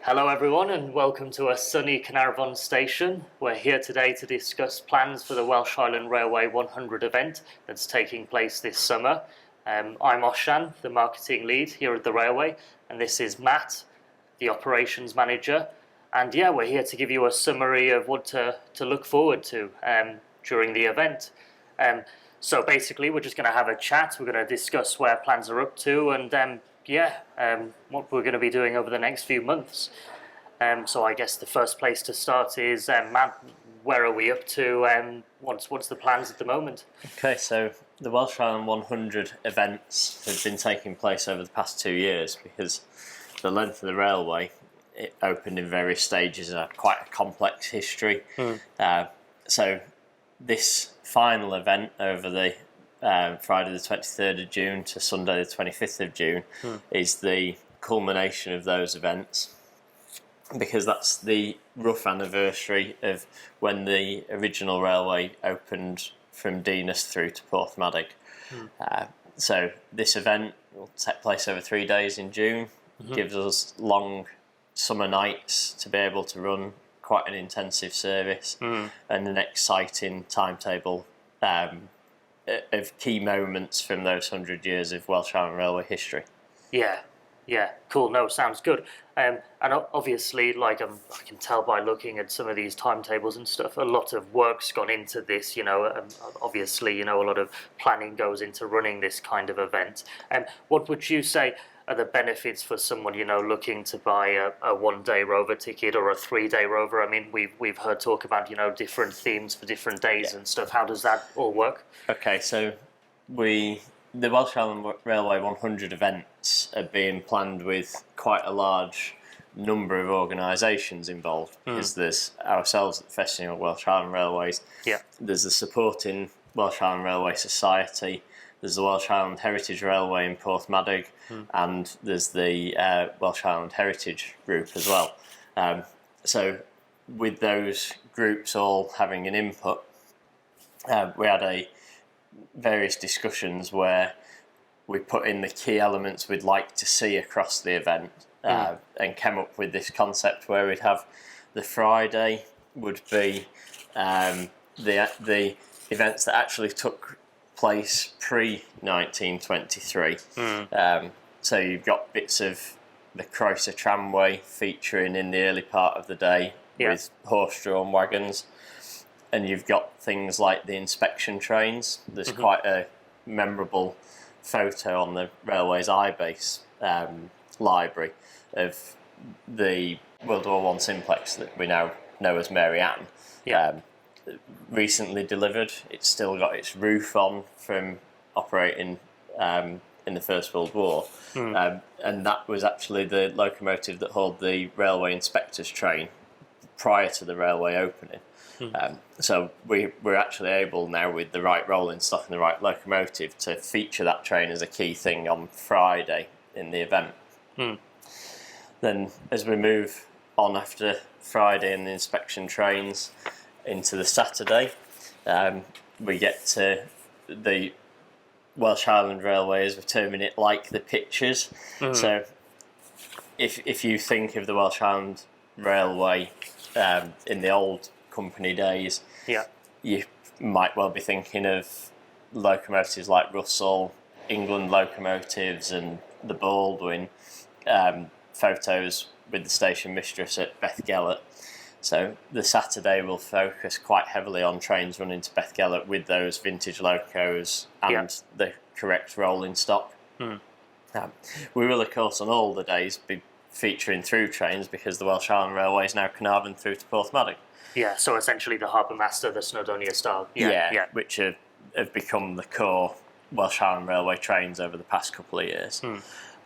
Hello everyone and welcome to a sunny Canarvon station. We're here today to discuss plans for the Welsh Highland Railway 100 event that's taking place this summer. I'm Osian, the marketing lead here at the railway, and this is Matt, the operations manager. And yeah, we're here to give you a summary of what to look forward to during the event. So basically we're just going to have a chat, we're going to discuss where plans are up to and what we're going to be doing over the next few months. So I guess the first place to start is, Matt, where are we up to? What's the plans at the moment? Okay, so the Welsh Highland 100 events have been taking place over the past 2 years because the length of the railway, it opened in various stages of quite a complex history. So this final event over the Friday the 23rd of June to Sunday the 25th of June is the culmination of those events, because that's the rough anniversary of when the original railway opened from Dinas through to Porthmadog. So this event will take place over 3 days in June, gives us long summer nights to be able to run quite an intensive service and an exciting timetable of key moments from those 100 years of Welsh Highland Railway history. Yeah, cool. No, sounds good. And obviously, I can tell by looking at some of these timetables and stuff, a lot of work's gone into this. Obviously, a lot of planning goes into running this kind of event. What would you say are the benefits for someone, looking to buy a one-day rover ticket or a 3-day rover? I mean, we've heard talk about, different themes for different days and stuff. How does that all work? Okay, so the Welsh Highland Railway 100 events are being planned with quite a large number of organisations involved, because there's ourselves at the Fehefin of Welsh Highland Railways, there's the supporting Welsh Highland Railway Society, there's the Welsh Highland Heritage Railway in Porthmadog, and there's the Welsh Highland Heritage Group as well. So with those groups all having an input, we had various discussions where we put in the key elements we'd like to see across the event, and came up with this concept where we'd have the Friday would be the events that actually took place pre-1923. So you've got bits of the Croeser tramway featuring in the early part of the day with horse-drawn wagons, and you've got things like the inspection trains. There's quite a memorable photo on the railway's iBase library of the World War I simplex that we now know as Mary Ann. Recently delivered. It's still got its roof on from operating in the First World War, and that was actually the locomotive that hauled the railway inspector's train prior to the railway opening. So we're actually able now, with the right rolling stock and the right locomotive, to feature that train as a key thing on Friday in the event. Then as we move on after Friday and the inspection trains into the Saturday, we get to the Welsh Highland Railway, as we're terming it, like the pictures. So if you think of the Welsh Highland Railway in the old company days, you might well be thinking of locomotives like Russell, England locomotives, and the Baldwin, photos with the station mistress at Bethgelert. So the Saturday will focus quite heavily on trains running to Bethgelert with those vintage locos and the correct rolling stock. We will, of course, on all the days be featuring through trains, because the Welsh Highland Railway is now Carnarvon through to Porthmadog. So essentially the Harbour Master, the Snowdonia style. Which have become the core Welsh Highland Railway trains over the past couple of years.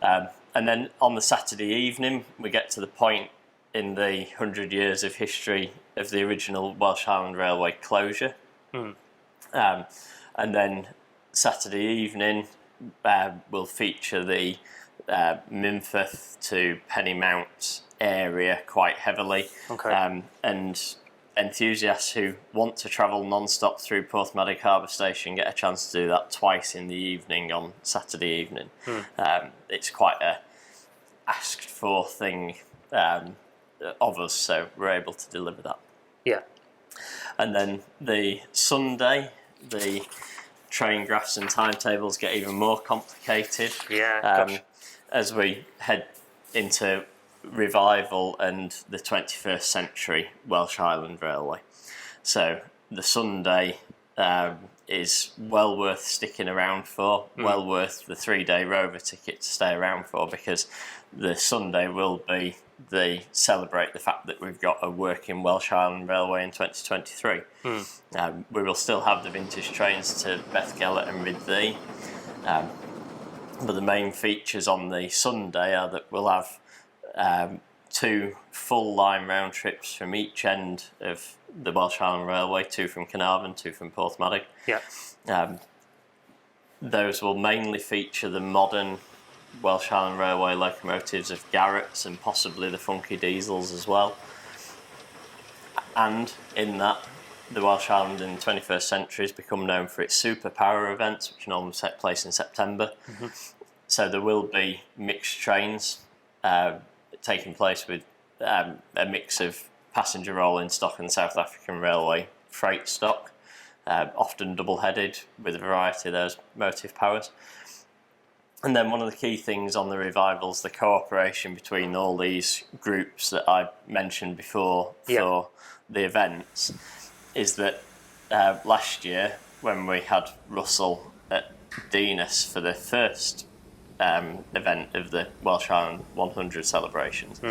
And then on the Saturday evening, we get to the point in the 100 years of history of the original Welsh Highland Railway closure. And then Saturday evening will feature the Ymunwch to Pennymount area quite heavily. And enthusiasts who want to travel non-stop through Porthmadog Harbour Station get a chance to do that twice in the evening on Saturday evening. It's quite a asked for thing of us, so we're able to deliver that. Yeah. And then the Sunday, the train graphs and timetables get even more complicated. Yeah. As we head into revival and the 21st century Welsh Highland Railway. So the Sunday is well worth sticking around for, well worth the 3-day Rover ticket to stay around for, because the Sunday will be celebrate the fact that we've got a working Welsh Highland Railway in 2023. We will still have the vintage trains to Bethgelert and Rhyddfu, but the main features on the Sunday are that we'll have 2 full line round trips from each end of the Welsh Highland Railway, 2 from Carnarvon, 2 from Porthmadog. Yeah. Those will mainly feature the modern Welsh Highland Railway locomotives of Garrett's and possibly the funky diesels as well. And in that, the Welsh Highland in the 21st century has become known for its superpower events, which normally take place in September. So there will be mixed trains taking place with a mix of passenger rolling stock and South African Railway freight stock, often double-headed with a variety of those motive powers. And then one of the key things on the revivals, the cooperation between all these groups that I mentioned before for the events, is that last year when we had Russell at Dinas for the first event of the Welsh Highland 100 celebrations,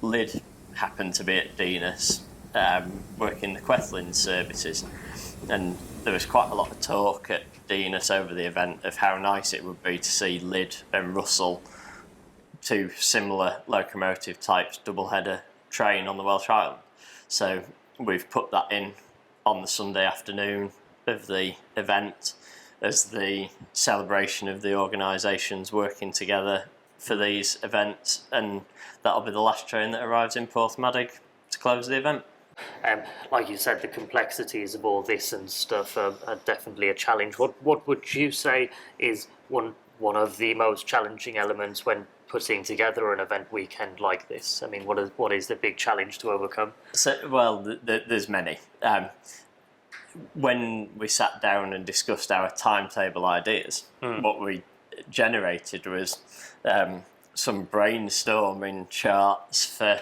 Lyd happened to be at Dinas working the Quethlin services, and there was quite a lot of talk at Dinas over the event of how nice it would be to see Lyd and Russell, 2 similar locomotive types, double-header train on the Welsh Highland. So we've put that in on the Sunday afternoon of the event as the celebration of the organisations working together for these events, and that'll be the last train that arrives in Porthmadog to close the event. Like you said, the complexities of all this and stuff are definitely a challenge. What would you say is one of the most challenging elements when putting together an event weekend like this? I mean, what is the big challenge to overcome? So, well, there's many. When we sat down and discussed our timetable ideas, what we generated was some brainstorming charts for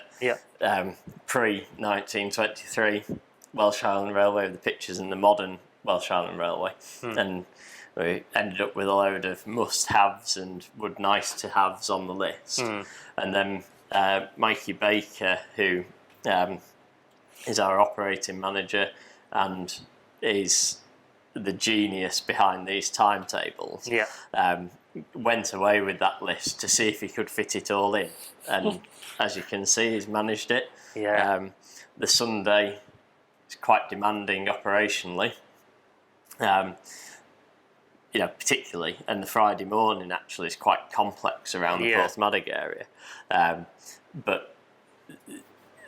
pre-1923 Welsh Highland Railway, with the pictures in the modern Welsh Highland Railway, and we ended up with a load of must-haves and would nice-to-haves on the list. And then Mikey Baker, who is our operating manager and is the genius behind these timetables, went away with that list to see if he could fit it all in, and as you can see, he's managed it. The Sunday is quite demanding operationally, particularly, and the Friday morning actually is quite complex around the Porthmadog area, but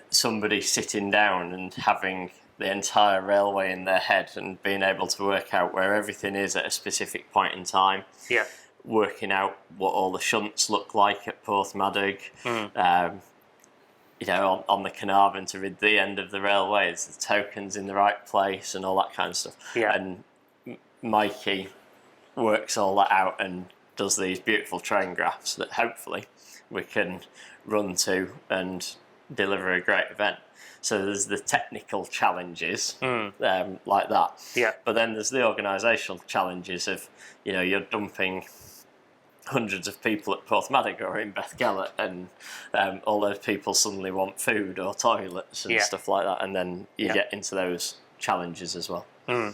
somebody sitting down and having the entire railway in their head and being able to work out where everything is at a specific point in time, working out what all the shunts look like at Porthmadog, on the Carnarvon to Rhyddfu, the end of the railway, is the tokens in the right place and all that kind of stuff. And Mikey works all that out and does these beautiful train graphs that hopefully we can run to and deliver a great event. So there's the technical challenges like that. But then there's the organisational challenges of, you're dumping hundreds of people at Porthmadog or in Bethgelert, and all those people suddenly want food or toilets and stuff like that, and then you get into those challenges as well. No,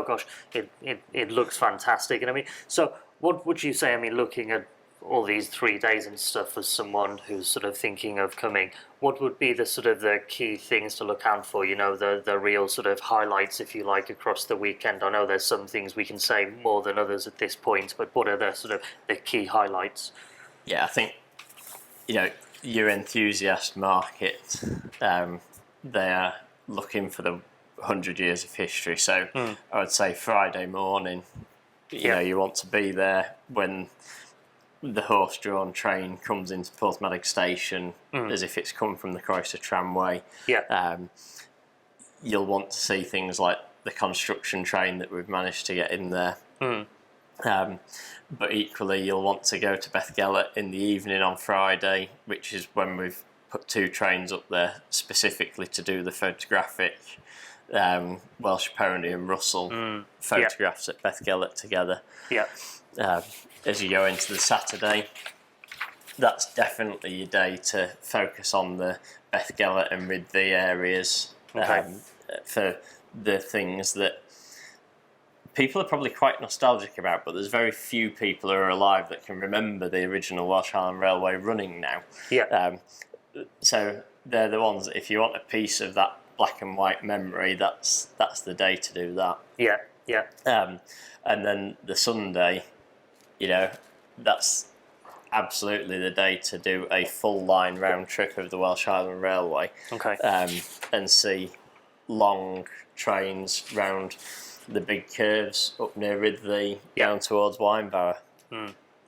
gosh, it looks fantastic. And I mean, so what would you say, looking at all these 3 days and stuff, as someone who's sort of thinking of coming, what would be the sort of the key things to look out for, the real sort of highlights, if you like, across the weekend? I know there's some things we can say more than others at this point, but what are the sort of the key highlights? I think, your enthusiast market, they are looking for the 100 years of history. So I would say Friday morning, you want to be there when the horse-drawn train comes into Porthmadog station as if it's come from the Croeso tramway. Yeah. You'll want to see things like the construction train that we've managed to get in there. But equally, you'll want to go to Bethgelert in the evening on Friday, which is when we've put 2 trains up there specifically to do the photographic Welsh pony and Russell photographs at Bethgelert together. Yeah. As you go into the Saturday, that's definitely your day to focus on the Bethgelert and Rheilffordd areas for the things that people are probably quite nostalgic about, but there's very few people who are alive that can remember the original Welsh Highland Railway running now. Yeah. So they're the ones that if you want a piece of that black and white memory, that's the day to do that. Yeah. Yeah. And then the Sunday, that's absolutely the day to do a full line round trip of the Welsh Highland Railway. Okay. And see long trains round the big curves up near Rheilffordd down towards Wynebower.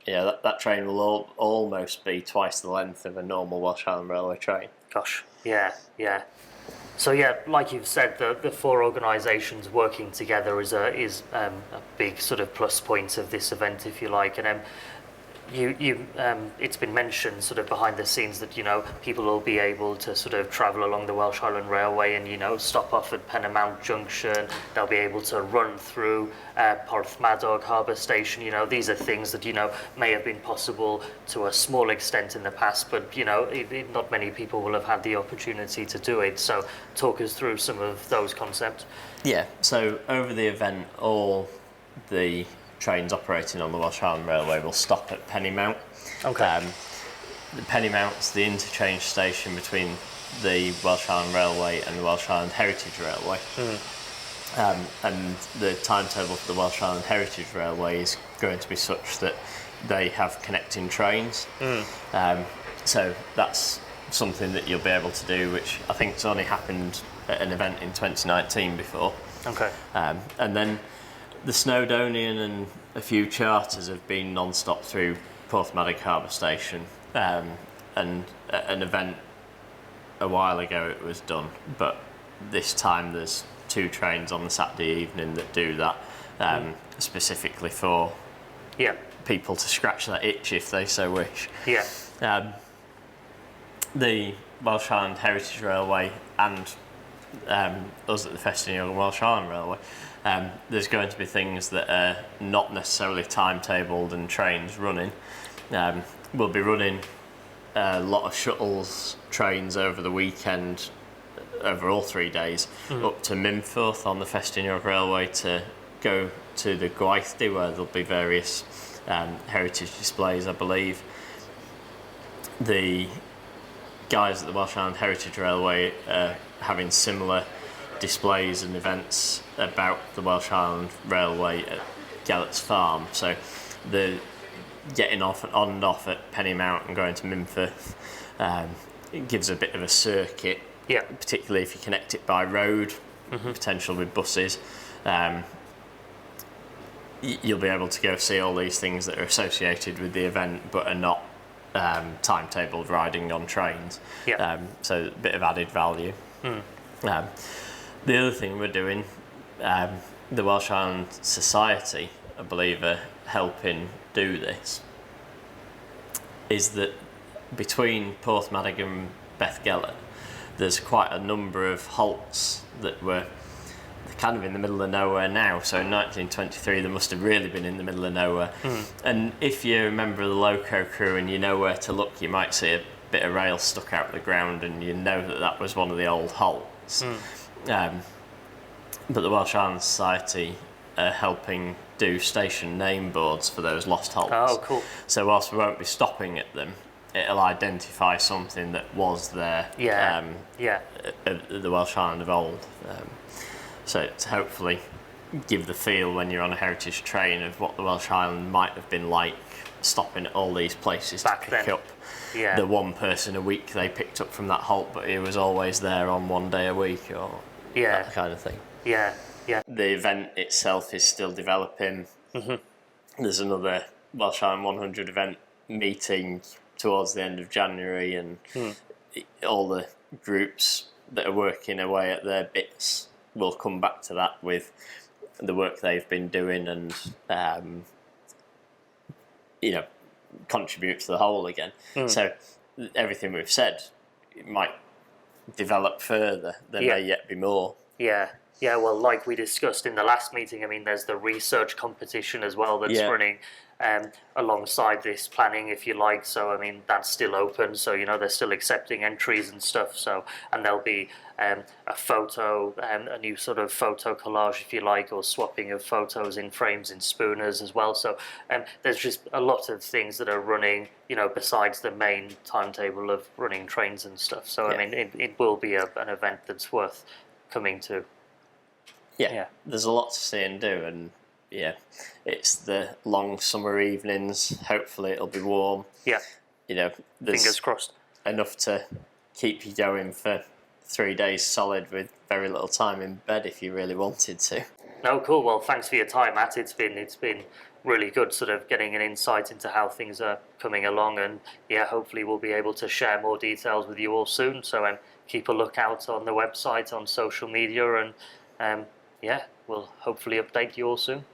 That train will almost be twice the length of a normal Welsh Highland Railway train. Gosh, yeah. So like you've said, the 4 organisations working together is a big sort of plus point of this event, if you like. And it's been mentioned sort of behind the scenes that people will be able to sort of travel along the Welsh Highland Railway and stop off at Penamount Junction. They'll be able to run through Porthmadog Harbour Station. These are things that may have been possible to a small extent in the past, but not many people will have had the opportunity to do it. So talk us through some of those concepts. Yeah. So over the event, all the trains operating on the Welsh Highland Railway will stop at Penamount. Okay. The Penamount's the interchange station between the Welsh Highland Railway and the Welsh Highland Heritage Railway. And the timetable for the Welsh Highland Heritage Railway is going to be such that they have connecting trains. So that's something that you'll be able to do, which I think has only happened at an event in 2019 before. Okay. And then the Snowdonian and a few charters have been non-stop through Porthmadog Harbour Station, and at an event a while ago it was done, but this time there's 2 trains on the Saturday evening that do that, specifically for people to scratch that itch if they so wish. Yeah. The Welsh Highland Heritage Railway and us at the Fehefin Welsh Highland Railway, there's going to be things that are not necessarily timetabled and trains running. We'll be running a lot of shuttles trains over the weekend, over all 3 days, up to Ymunwch on the Fehefin Railway to go to the Gweithrediadau, where there'll be various heritage displays, I believe. The guys at the Welsh Highland Heritage Railway are having similar displays and events about the Welsh Highland Railway at Gellert's Farm. So the getting off and on and off at Penamount and going to Ymunwch, it gives a bit of a circuit, particularly if you connect it by road, potential with buses. You'll be able to go see all these things that are associated with the event but are not timetabled riding on trains. So a bit of added value. The other thing we're doing, the Welsh Highland Society, I believe, are helping do this, is that between Porthmadog and Bethgelert, there's quite a number of halts that were kind of in the middle of nowhere now. So in 1923 they must have really been in the middle of nowhere. And if you're a member of the loco crew and you know where to look, you might see a bit of rail stuck out the ground and you know that was one of the old halts. But the Welsh Highland Society are helping do station name boards for those lost halts. Oh, cool. So whilst we won't be stopping at them, it'll identify something that was there at the Welsh Highland of old. So to hopefully give the feel when you're on a heritage train of what the Welsh Highland might have been like, stopping at all these places back to pick then. up the one person a week they picked up from that halt, but he was always there on one day a week, or that kind of thing. The event itself is still developing. There's another Welsh Highland 100 event meeting towards the end of January, and all the groups that are working away at their bits will come back to that with the work they've been doing, and contribute to the whole again. So everything we've said, it might develop further. There may yet be more. Yeah, well, like we discussed in the last meeting, I mean, there's the research competition as well that's running alongside this planning, if you like. So, I mean, that's still open. So, they're still accepting entries and stuff. So, and there'll be a photo, a new sort of photo collage, if you like, or swapping of photos in frames in spooners as well. So, there's just a lot of things that are running, besides the main timetable of running trains and stuff. So, I mean, it will be an event that's worth coming to. Yeah, there's a lot to see and do, and it's the long summer evenings. Hopefully it'll be warm. Yeah. There's fingers crossed. Enough to keep you going for 3 days solid with very little time in bed if you really wanted to. No, cool. Well, thanks for your time, Matt. It's been really good sort of getting an insight into how things are coming along, and hopefully we'll be able to share more details with you all soon. So keep a lookout on the website, on social media, and we'll hopefully update you all soon.